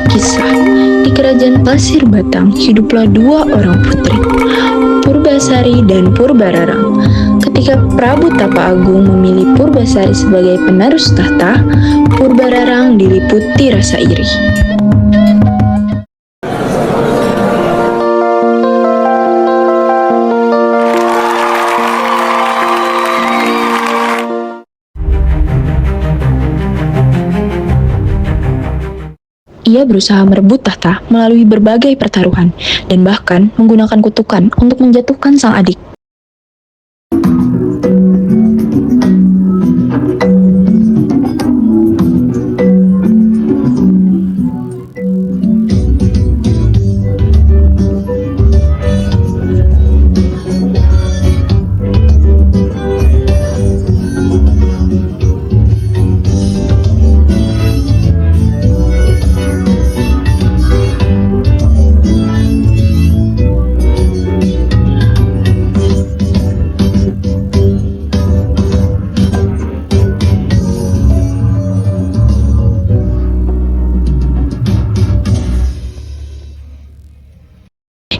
Kisah, di kerajaan Pasir Batang hiduplah dua orang putri, Purbasari dan Purbararang. Ketika Prabu Tapa Agung memilih Purbasari sebagai penerus tahta, Purbararang diliputi rasa iri. Ia berusaha merebut tahta melalui berbagai pertaruhan dan bahkan menggunakan kutukan untuk menjatuhkan sang adik.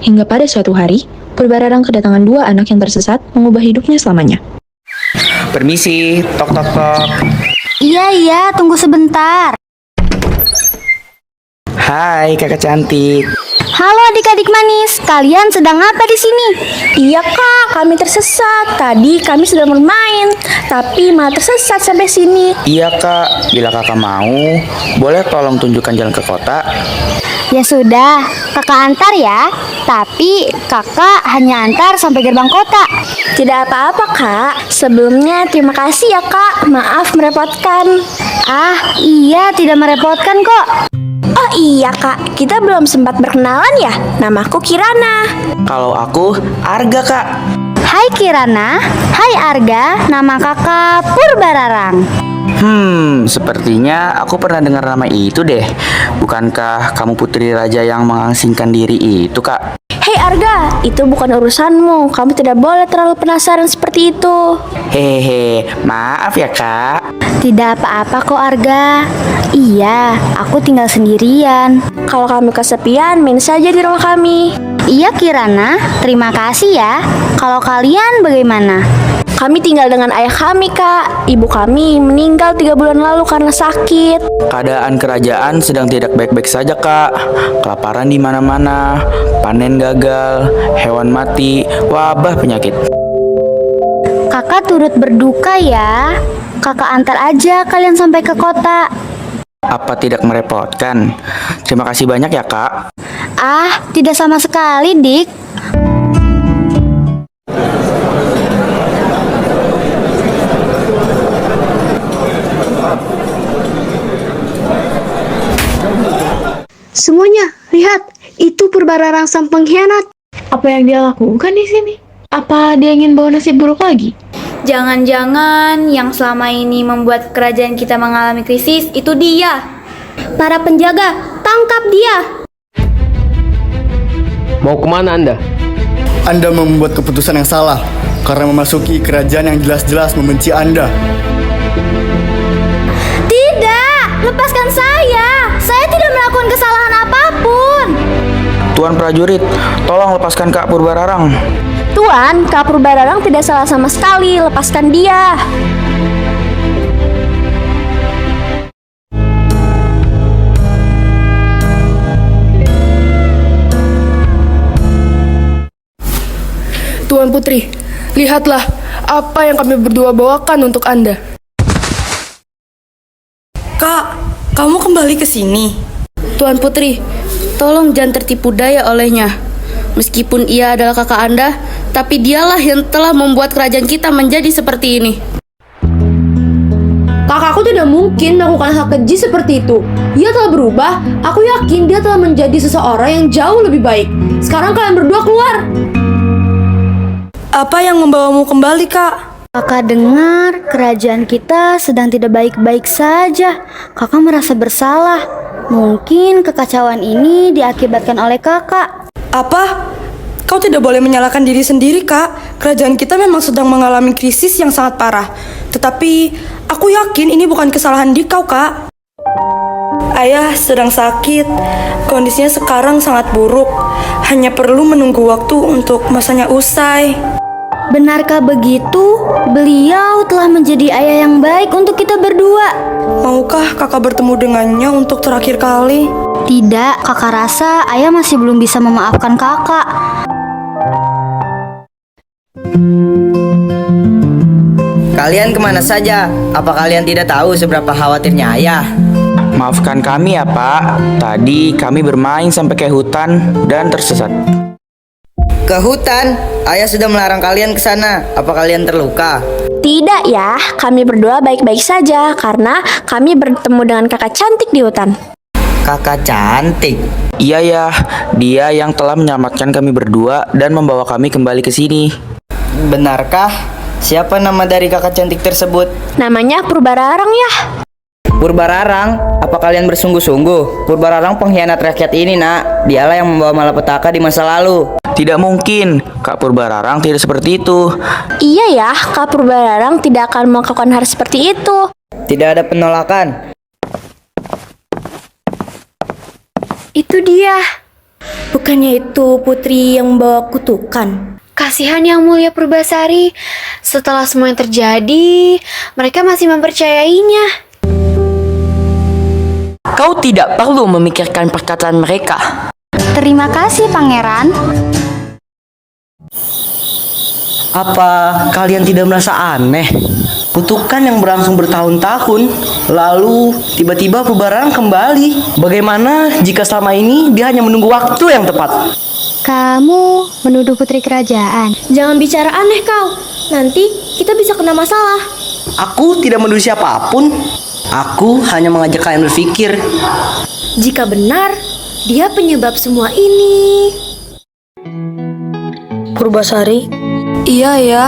Hingga pada suatu hari, Purbararang kedatangan dua anak yang tersesat mengubah hidupnya selamanya. Permisi, tok tok tok. Iya, tunggu sebentar. Hai kakak cantik. Halo adik-adik manis, kalian sedang apa di sini? Iya kak, kami tersesat. Tadi kami sedang bermain, tapi malah tersesat sampai sini. Iya kak, bila kakak mau, boleh tolong tunjukkan jalan ke kota? Ya sudah, kakak antar ya. Tapi kakak hanya antar sampai gerbang kota. Tidak apa-apa kak. Sebelumnya terima kasih ya kak. Maaf merepotkan. Ah, iya tidak merepotkan kok. Oh iya kak, kita belum sempat berkenalan ya. Namaku Kirana. Kalau aku, Arga kak. Hai Kirana, hai Arga, nama kakak Purbararang. Sepertinya aku pernah dengar nama itu deh. Bukankah kamu putri raja yang mengasingkan diri itu kak? Hei Arga, itu bukan urusanmu. Kamu tidak boleh terlalu penasaran seperti itu. Hehe, maaf ya kak. Tidak apa-apa kok Arga. Iya, aku tinggal sendirian. Kalau kamu kesepian, main saja di rumah kami. Iya Kirana, terima kasih ya. Kalau kalian bagaimana? Kami tinggal dengan ayah kami kak. Ibu kami meninggal 3 bulan lalu karena sakit. Keadaan kerajaan sedang tidak baik-baik saja kak. Kelaparan di mana-mana, panen gagal, hewan mati, wabah penyakit. Kakak turut berduka ya. Kakak antar aja kalian sampai ke kota. Apa tidak merepotkan? Terima kasih banyak ya kak. Ah, tidak sama sekali Dik. Semuanya, lihat, itu Purbararang sang pengkhianat. Apa yang dia lakukan di sini? Apa dia ingin bawa nasib buruk lagi? Jangan-jangan yang selama ini membuat kerajaan kita mengalami krisis itu dia. Para penjaga, tangkap dia. Mau kemana Anda? Anda membuat keputusan yang salah karena memasuki kerajaan yang jelas-jelas membenci Anda. Tidak, lepaskan saya. Saya tidak melakukan kesalahan apapun. Tuan prajurit, tolong lepaskan Kak Purbararang. Tuan, Kak Purbararang tidak salah sama sekali. Lepaskan dia. Tuan Putri, lihatlah apa yang kami berdua bawakan untuk Anda. Kak, kamu kembali ke sini. Tuan Putri, tolong jangan tertipu daya olehnya. Meskipun ia adalah kakak Anda, tapi dialah yang telah membuat kerajaan kita menjadi seperti ini. Kakakku tidak mungkin melakukan hal keji seperti itu. Ia telah berubah. Aku yakin dia telah menjadi seseorang yang jauh lebih baik. Sekarang kalian berdua keluar. Apa yang membawamu kembali, Kak? Kakak dengar kerajaan kita sedang tidak baik-baik saja. Kakak merasa bersalah. Mungkin kekacauan ini diakibatkan oleh kakak. Apa? Kau tidak boleh menyalahkan diri sendiri, Kak. Kerajaan kita memang sedang mengalami krisis yang sangat parah. Tetapi, aku yakin ini bukan kesalahan Dikau, Kak. Ayah sedang sakit. Kondisinya sekarang sangat buruk. Hanya perlu menunggu waktu untuk masanya usai. Benarkah begitu? Beliau telah menjadi ayah yang baik untuk kita berdua. Maukah kakak bertemu dengannya untuk terakhir kali? Tidak, kakak rasa ayah masih belum bisa memaafkan kakak. Kalian kemana saja? Apa kalian tidak tahu seberapa khawatirnya ayah? Maafkan kami ya Pak, tadi kami bermain sampai ke hutan dan tersesat. Ke hutan? Ayah sudah melarang kalian ke sana. Apa kalian terluka? Tidak ya, kami berdua baik-baik saja karena kami bertemu dengan kakak cantik di hutan. Kakak cantik? Iya ya, dia yang telah menyelamatkan kami berdua dan membawa kami kembali ke sini. Benarkah? Siapa nama dari kakak cantik tersebut? Namanya Purbararang ya. Purbararang? Apa kalian bersungguh-sungguh? Purbararang pengkhianat rakyat ini, nak. Dialah yang membawa malapetaka di masa lalu. Tidak mungkin, Kak Purbararang tidak seperti itu. Iya ya, Kak Purbararang tidak akan melakukan hal seperti itu. Tidak ada penolakan. Itu dia. Bukannya itu putri yang membawa kutukan? Kasihan Yang Mulia Purbasari. Setelah semua yang terjadi, mereka masih mempercayainya. Kau tidak perlu memikirkan perkataan mereka. Terima kasih, Pangeran. Apa kalian tidak merasa aneh? Kutukan yang berlangsung bertahun-tahun, lalu tiba-tiba Purbararang kembali. Bagaimana jika selama ini dia hanya menunggu waktu yang tepat? Kamu menuduh putri kerajaan. Jangan bicara aneh kau. Nanti kita bisa kena masalah. Aku tidak menuduh siapapun. Aku hanya mengajak kalian berpikir. Jika benar, dia penyebab semua ini. Purbasari? Iya ya.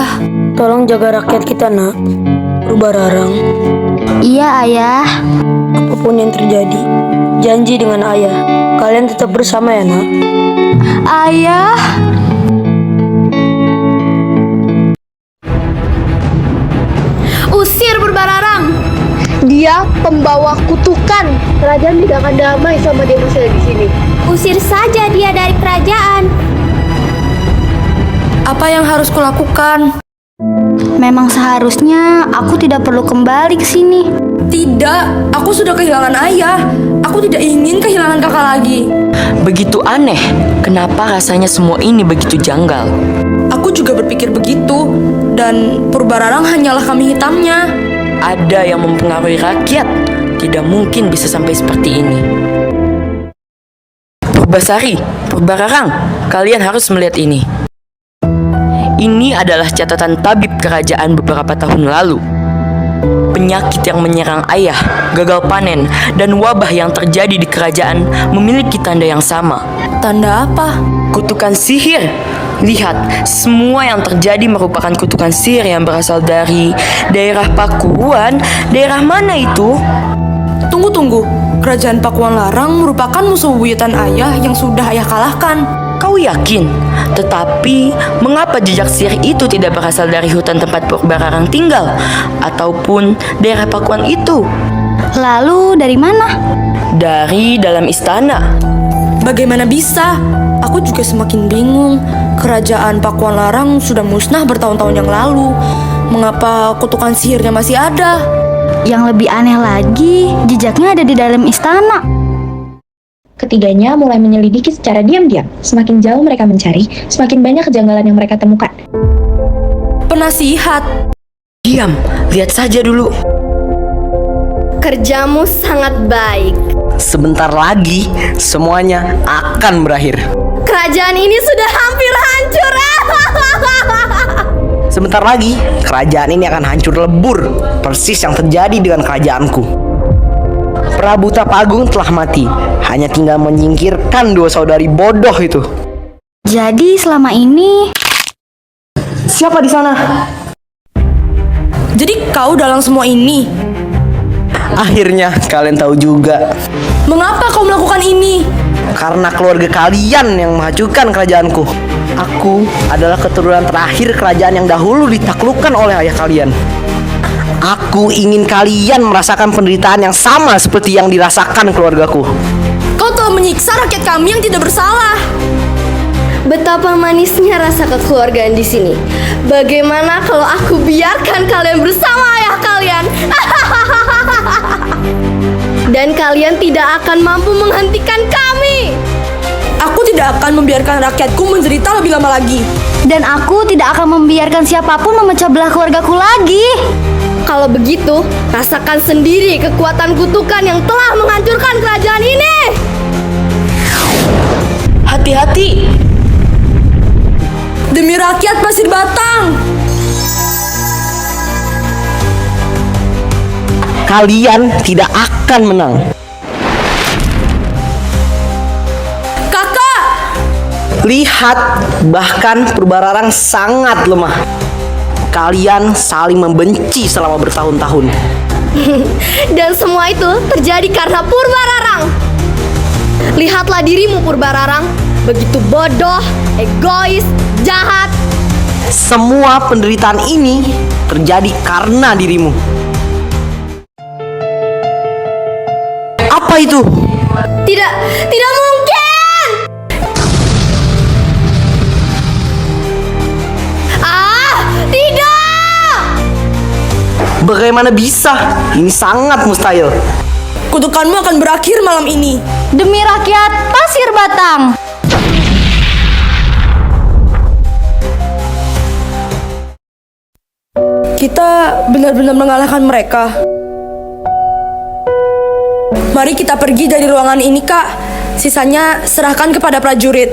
Tolong jaga rakyat kita, nak. Purbararang. Iya, ayah. Apapun yang terjadi, janji dengan ayah. Kalian tetap bersama ya, nak. Ayah. Usir Purbararang. Dia pembawa kutukan. Kerajaan tidak akan damai sama dia masih ada di sini. Usir saja dia dari kerajaan. Apa yang harus kulakukan? Memang seharusnya aku tidak perlu kembali ke sini. Tidak, aku sudah kehilangan ayah. Aku tidak ingin kehilangan kakak lagi. Begitu aneh, kenapa rasanya semua ini begitu janggal? Aku juga berpikir begitu. Dan Purbararang hanyalah kambing hitamnya. Ada yang mempengaruhi rakyat. Tidak mungkin bisa sampai seperti ini. Purbasari, Purbararang, kalian harus melihat ini. Ini adalah catatan tabib kerajaan beberapa tahun lalu. Penyakit yang menyerang ayah, gagal panen, dan wabah yang terjadi di kerajaan memiliki tanda yang sama. Tanda apa? Kutukan sihir. Lihat, semua yang terjadi merupakan kutukan sihir yang berasal dari daerah Pakuan. Daerah mana itu? Tunggu. Kerajaan Pakuan Larang merupakan musuh buyutan ayah yang sudah ayah kalahkan. Kau yakin? Tetapi, mengapa jejak sihir itu tidak berasal dari hutan tempat Purbararang tinggal? Ataupun daerah Pakuan itu? Lalu dari mana? Dari dalam istana. Bagaimana bisa? Aku juga semakin bingung. Kerajaan Pakuan Larang sudah musnah bertahun-tahun yang lalu. Mengapa kutukan sihirnya masih ada? Yang lebih aneh lagi, jejaknya ada di dalam istana. Ketiganya mulai menyelidiki secara diam-diam. Semakin jauh mereka mencari, semakin banyak kejanggalan yang mereka temukan. Penasihat. Diam, lihat saja dulu. Kerjamu sangat baik. Sebentar lagi semuanya akan berakhir. Kerajaan ini sudah hampir hancur. Sebentar lagi kerajaan ini akan hancur lebur, persis yang terjadi dengan kerajaanku. Prabu Tapagung telah mati, hanya tinggal menyingkirkan dua saudari bodoh itu. Jadi selama ini Siapa di sana? Jadi kau dalam semua ini? Akhirnya kalian tahu juga. Mengapa kau melakukan ini? Karena keluarga kalian yang mengacuhkan kerajaanku. Aku adalah keturunan terakhir kerajaan yang dahulu ditaklukkan oleh ayah kalian. Aku ingin kalian merasakan penderitaan yang sama seperti yang dirasakan keluargaku. Kau telah menyiksa rakyat kami yang tidak bersalah. Betapa manisnya rasa kekeluargaan di sini. Bagaimana kalau aku biarkan kalian bersama ayah kalian? Dan kalian tidak akan mampu menghentikan kami. Aku tidak akan membiarkan rakyatku menderita lebih lama lagi. Dan aku tidak akan membiarkan siapapun memecah belah keluargaku lagi. Kalau begitu, rasakan sendiri kekuatan kutukan yang telah menghancurkan kerajaan ini. Hati-hati. Demi rakyat Pasir Batang. Kalian tidak akan menang. Kakak! Lihat, bahkan Purbararang sangat lemah. Kalian saling membenci selama bertahun-tahun. Dan semua itu terjadi karena Purbararang. Lihatlah dirimu Purbararang, begitu bodoh, egois, jahat. Semua penderitaan ini terjadi karena dirimu. Apa itu? Tidak mungkin. Tidak. Bagaimana bisa? Ini sangat mustahil. Kutukanmu akan berakhir malam ini. Demi rakyat Pasir Batang. Kita benar-benar mengalahkan mereka. Mari kita pergi dari ruangan ini, Kak. Sisanya serahkan kepada prajurit.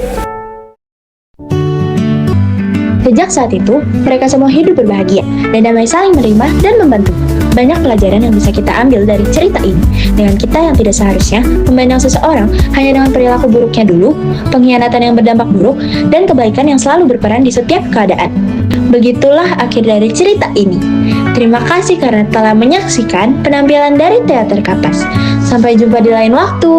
Sejak saat itu, mereka semua hidup berbahagia dan damai saling menerima dan membantu. Banyak pelajaran yang bisa kita ambil dari cerita ini. Dengan kita yang tidak seharusnya memandang seseorang hanya dengan perilaku buruknya dulu, pengkhianatan yang berdampak buruk, dan kebaikan yang selalu berperan di setiap keadaan. Begitulah akhir dari cerita ini. Terima kasih karena telah menyaksikan penampilan dari Teater Kapas. Sampai jumpa di lain waktu.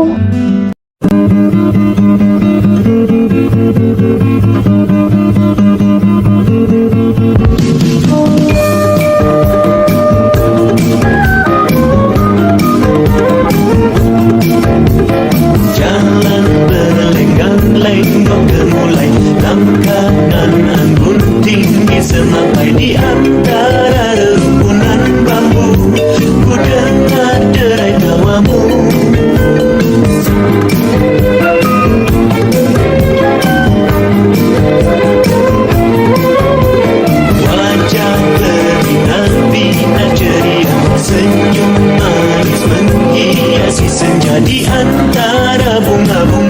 Jalan berlenggang-lenggong gemulai, langkah kanan gunting semangkai di antara rerumpunan bambu. Ku dengar derai tawamu. Wajah berbinar-binar ceria, senyum manis menghiasi senja di antara bunga-bunga.